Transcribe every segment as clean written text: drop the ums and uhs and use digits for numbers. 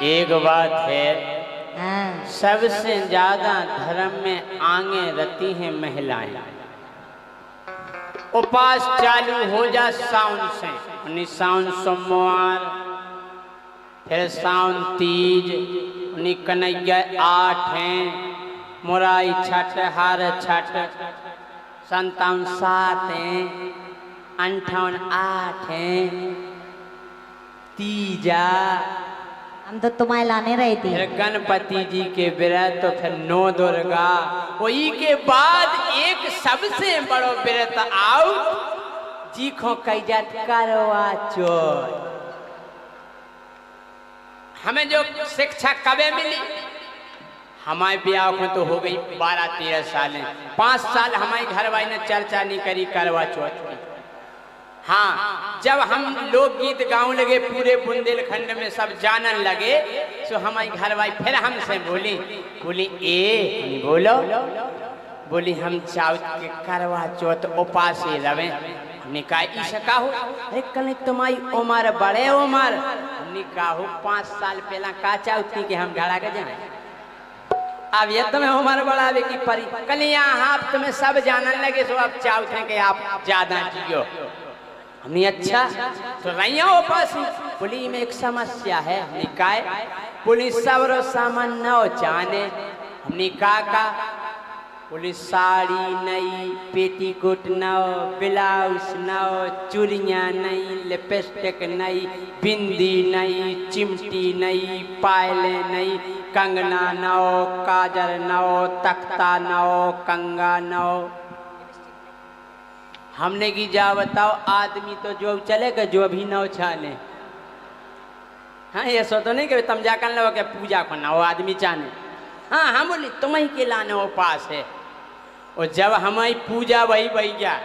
एक बात है, सबसे ज्यादा धर्म में आगे रहती हैं महिलाएं। उपास चालू हो जा सावन से, सावन सोमवार, फिर सावन तीज, कन्हैया 8 हैं, मुराई छठ, हार छठ, 57 7 हैं, 58 8 हैं, तीजा। हम तो तुम्हें लाने रहे थे। फिर गणपति जी के व्रत, तो फिर 9 दुर्गा, वही के बाद एक सबसे बड़ो व्रत आओ जी को कही जात करवा चौथ। हमें जो शिक्षा कबे मिली, हमारे ब्याह को तो हो गई 12-13 साल, 5 साल हमारे घर वाली ने चर्चा नहीं करी करवा चौथ की। हाँ, जब हम लोग गीत गाँव लगे पूरे बुंदेलखंड में सब जानन लगे, तो हमारी घरवाली फिर हमसे बोली ए बोलो, बोली हम चाहत के करवा चौथ उपास ही रवे। निकाह सका हो, अरे कल तुम्हारी उम्र बड़े उम्र, निकाह हो 5 साल पहला का चाहत थी कि हम घड़ा के जाए। अब ये तुम्हें उम्र बढ़ावे की परी, कल यहाँ आप तुम्हें सब जानन लगे, तो अब चाहते हैं कि आप ज्यादा जियो। हमने अच्छा तो रैया उपास, बोली में एक समस्या है। हमने कहा पुलिस सबरो सामान न जाने, हमने कहा पुलिस साड़ी नहीं, पेटीकोट न, ब्लाउज न, चूड़ियाँ नहीं, लिपस्टिक नहीं, बिंदी नहीं, चिमटी नहीं, पायले नहीं, कंगना न, काजल न, तख्ता न, कंगा न। हमने की जा बताओ, आदमी तो जो चलेगा जो भी न छाने। हाँ, ये सो तो नहीं कि तुम जा कर लो के पूजा करना, वो आदमी चाने। हाँ, हम बोली तुम्हें के लाने उपास है, और जब हमारी पूजा वही भैया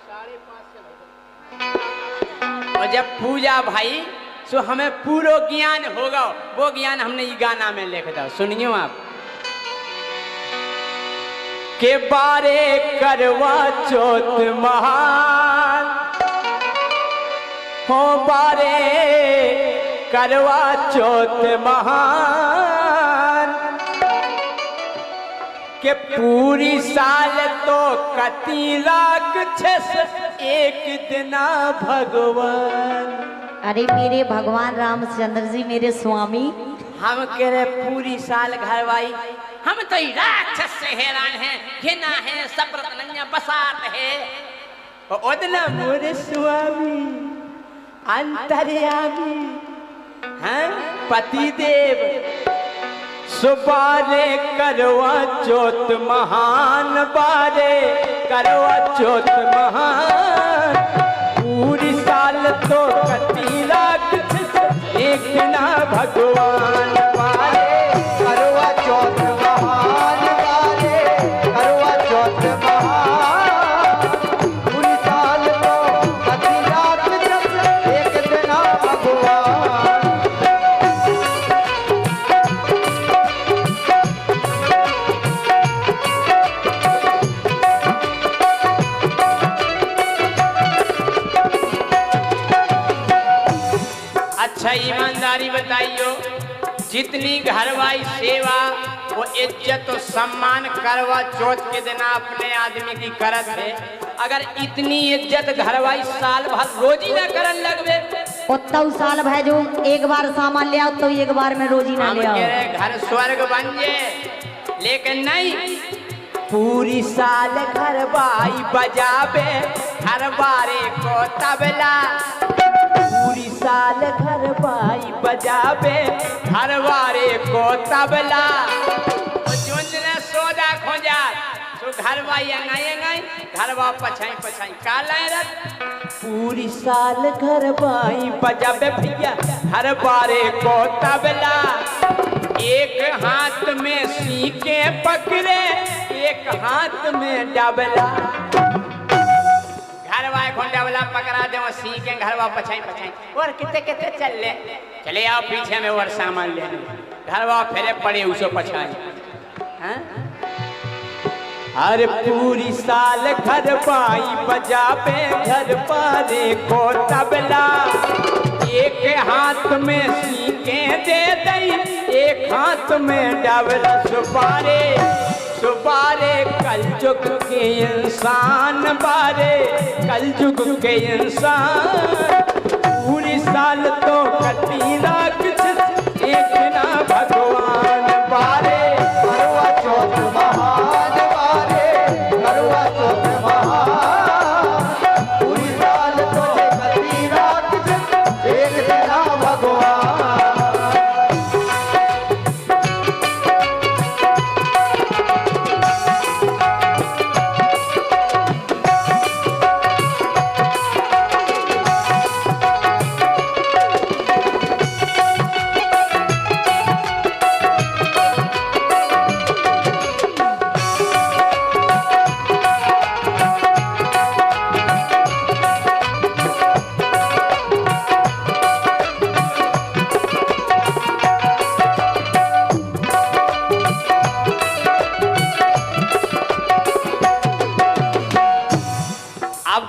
5:30 और जब पूजा भाई तो हमें पूरा ज्ञान होगा। वो ज्ञान हमने ये गाना में लिख दो, सुनियो आप। के बारे करवा चौथ महान हो, बारे करवा चौथ महान, के पूरी साल तो कती लाख 6 एक दिना भगवान। अरे मेरे भगवान रामचंद्र जी, मेरे स्वामी, हम कह रहे पूरी साल घरवाई, हम तो राक्षस से हैरान हैं, घिना है, सब्रत नैया बसात है। ओदना मोरे स्वामी अंतर्यामी हैं पतिदेव, सुबारे करवा चौथ महान, बारे करवा चौथ महान, पूरी साल तो कती लाख एक ना भगवान। बारे करवा चौथ महान, बारे करवा चौथ महान, पूरी साल तो कती लाख एक ना भगवान। अच्छा ईमानदारी बताइयो, जितनी घरवाई सेवा वो इज्जत और सम्मान करवा चौथ के दिन अपने आदमी की करत है, अगर इतनी इज्जत घरवाई साल भर रोजी ना करन लगवे, उतना साल भाई जो एक बार सामान ले आओ तो एक बार में रोजी ना ले आओ। घर स्वर्ग बन जे, लेकिन नहीं, पूरी साल घरवाई बजावे हर बारे को तबला, पूरी साल घरवाई बजावे हर बारे को तबला। जुंजने सोदा खोजा तो घरवाई अंगाई घरवा पछाई काला रख, पूरी साल घरवाई बजावे भैया हर बारे को तबला। एक हाथ में सीके पकड़े, एक हाथ में डबला, घरवा खोंडा वाला पकड़ा दे, वो सीखे घरवा पछाई और कितने चले आओ पीछे में और सामान लेने, घरवा फेरे पड़े उसो पछाई। हर पूरी साल घरवाई बजावे घर पारे को तबला, एक हाथ में सीके दे दई, एक हाथ में डबल सुपारे, सुपारे कल जुग के इंसान बारे, कल जुग के इंसान। पूरी साल तो कटी राख एक ना भगवान बारे, करवा चौथ महान बारे, करवा चौथ महान। पूरी साल तो कटी राख एक ना भगवान।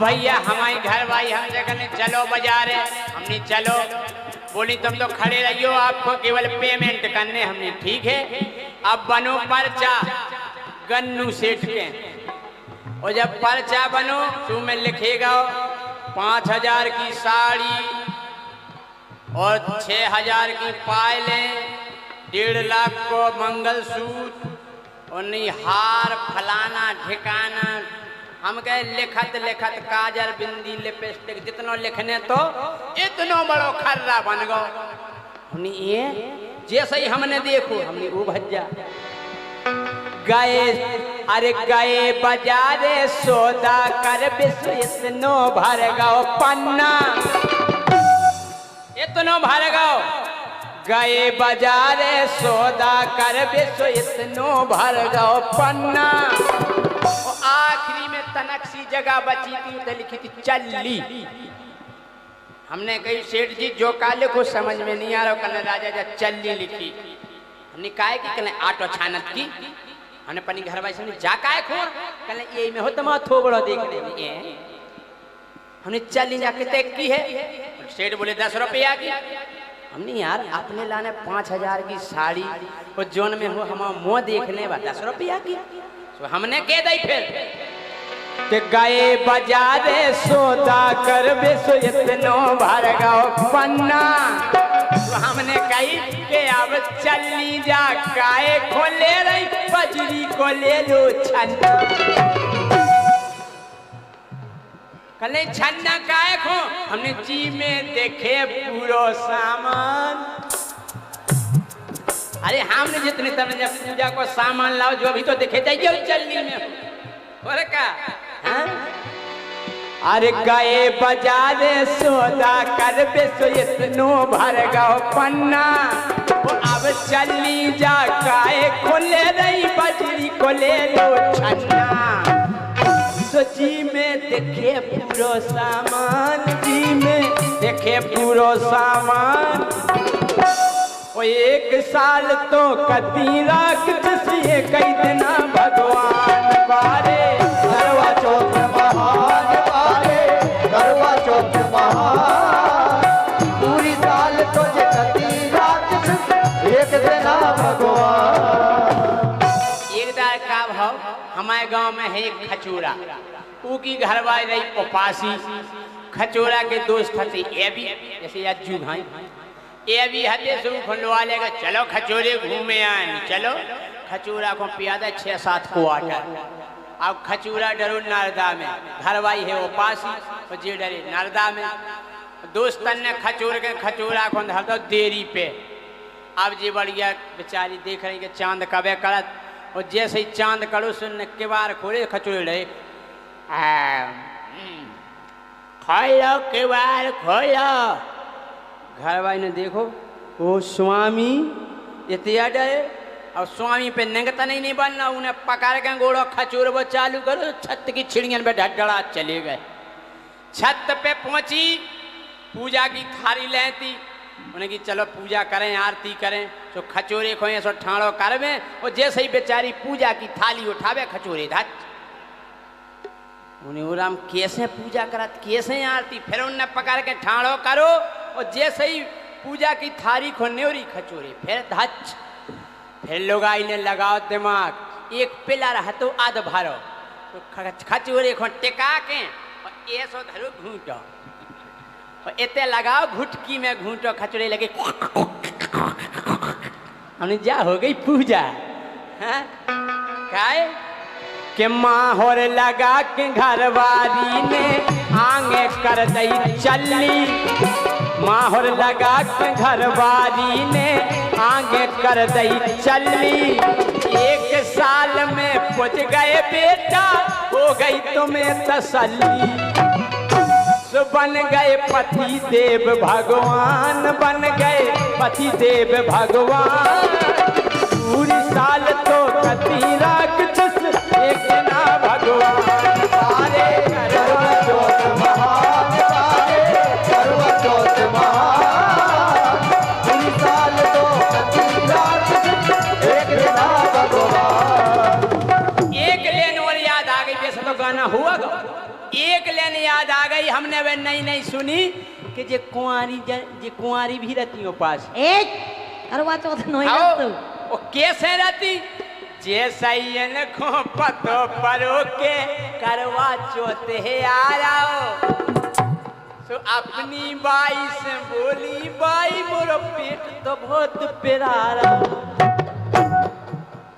भैया हमारे घर भाई हम जगह चलो बाजार है, हमने चलो बोली तुम तो खड़े रहियो, आपको केवल पेमेंट करने। हमने ठीक है। अब बनो पर्चा गन्नू सेठ के, और जब पर्चा बनो तो में लिखेगा 5,000 की साड़ी और 6,000 की पायलें, 1.5 लाख को मंगलसूत्र और नहीं हार फलाना ठिकाना। हम कहे लिखत लिखत काजर बिंदी लिपस्टिक जितनो लिखने तो इतनो बड़ो खर्रा बन गो। हमने ये जैसे ही हमने देखो हमने वो भज्जा गए, अरे गए बाजारे सौदा कर विश्व इतनो भर गो पन्ना, इतनो भर गो। गए बाजारे सौदा कर विश्व इतनो भर गो पन्ना। आखिरी में तनक सी जगह बची थी तो लिखी थी चल्ली। हमने कही सेठ जी जो काले को समझ में नहीं आ रहा, कल राजा जा चल्ली लिखी। हमने कहा कि कल आटो छानत की, हमने पनी घर वाले से जा काहे खो कल ये में हो तो मैं थोबड़ो देखने में ये हमने चल्ली जाके तय की है। सेठ बोले 10 रुपया की। हमने यार अपने लाने 5,000 की साड़ी और जोन में हो हम मुँह देखने बा 10 रुपया की। तो हमने कह दी फिर कि गए बाजारे सौदा कर बेसो इतनो भर गो पन्ना। तो हमने कही कि अब चलनी जा काहे को ले रही बजरी को ले लो छन्ना। कले छन्ना काहे को हमने जी में देखे पूरा सामान। अरे हमने जितने तरह जब पूजा को सामान लाओ जो भी तो देखे जाइए चलनी में और का। अरे गए बाजारे सौदा कर बेसो इतनो भर गो पन्ना। अब चलनी जा काहे को ले रही बजरी को ले लो छन्ना। तो जी में देखे पूरा सामान, जी में देखे पूरा सामान। वो एक साल तो कती राख जिसे कई दिन भगवान बारे, करवा चौथ महान बारे, करवा चौथ महान। पूरी साल तो कती राख एक दिन भगवान। एक दार का भाव हमारे गांव में है एक खचूरा, ऊ की घरवाली रही उपासी। खचूरा के दोस्त थे ये भी जैसे अज्जू भाई, ये भी हदे से खंडवा लेगा चलो खचूरे घूमे आए। चलो खचूरा को पियादा 6-7 क्वार्टर। अब खचूरा डरो नारदा में, घरवाई है उपासी और जी डरे नारदा में। दोस्तन ने खचूरा को धर दो देरी पे। अब जी बढ़िया बेचारी देख रही कि चांद कबे करत, और जैसे ही चांद करो सुन के बार खोले खचूरे रहे खोलो के बार खोलो। घर वाले ने देखो वो स्वामी इतना डरे, और स्वामी पे नंगता नहीं बनना, उन्हें पकड़ के गोड़ो खचूर वो चालू करो। छत की छिड़ियन पे ढड़ात चले गए। छत पे पहुंची, पूजा की थाली लेती, उन्हें कि चलो पूजा करें आरती करें। तो खचूरे खोए सो ठाणो करवे, और जैसे ही बेचारी पूजा की थाली उठावे खचूरे धच। उन्हें राम कैसे पूजा करत कैसे आरती, फिर उन्हें पकड़ के ठाणो करो और जैसे ही पूजा की थारी को न्योरी खचोरी फिर धच, फिर लोग आईने लगाओ दिमाग, एक पिलर हतो आध भरो तो खचोरे को टिका के और ऐसो धरो घूटो और इतने लगाओ घुटकी में घूटो खचोरे लगे हमने जा हो गई पूजा। हाँ काय के माहौर लगा के घरवारी ने आगे कर दई चली, माहौर लगा के घरवारी ने आगे कर दई चली। 1 साल में पहुंच गए बेटा हो गई तुम्हें तसल्ली, बन गए पति देव भगवान, बन गए पति देव भगवान। पूरी साल तो कती राक्षस एक ना भगवान। सारे करवा चौथ महान सारे करवा चौथ महान, पूरी साल तो कती राक्षस एक ना भगवान। एक लेन और याद आ गई, जैसे तो गाना हुआ गो, एक लेन याद आ गई हमने वे नई नई सुनी कि जे कुंवारी भी रहती हो पास एक करवा चौथ नहीं आओ, रखतो। वो कैसे रहती जैसा को पतो परो के करवा चौथ है आ रहा तो अपनी बाई से बोली बाई मोरो पेट तो बहुत प्यारा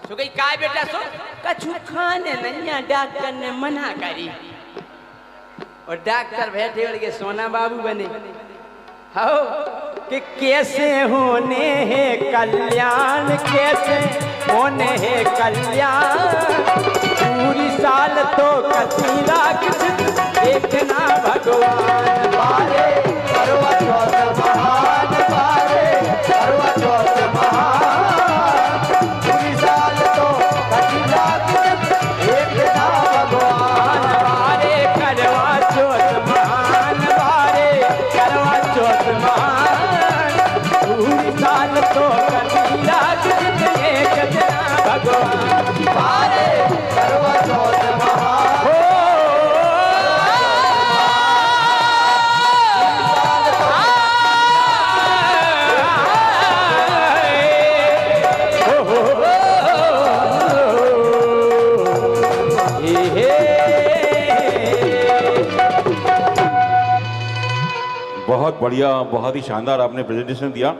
सो गई काय बेटा सो कछु खाने नहीं, डॉक्टर ने मना करी और डॉक्टर बैठे और के सोना बाबू बने हो कि कैसे होने हैं कल्याण, कैसे होने हैं कल्याण। पूरी साल तो कती राक्षस एक ना भगवान। बारे करवा चौथ महान बारे करवा चौथ महान, पूरी साल तो कती राक्षस एक ना भगवान। बारे करवा चौथ महान, बारे करवा चौथ महान। पूरी साल तो कती राक्षस एक ना भगवान। बारे करवा चौथ महान, हो बहुत बढ़िया, बहुत ही शानदार आपने प्रेजेंटेशन दिया।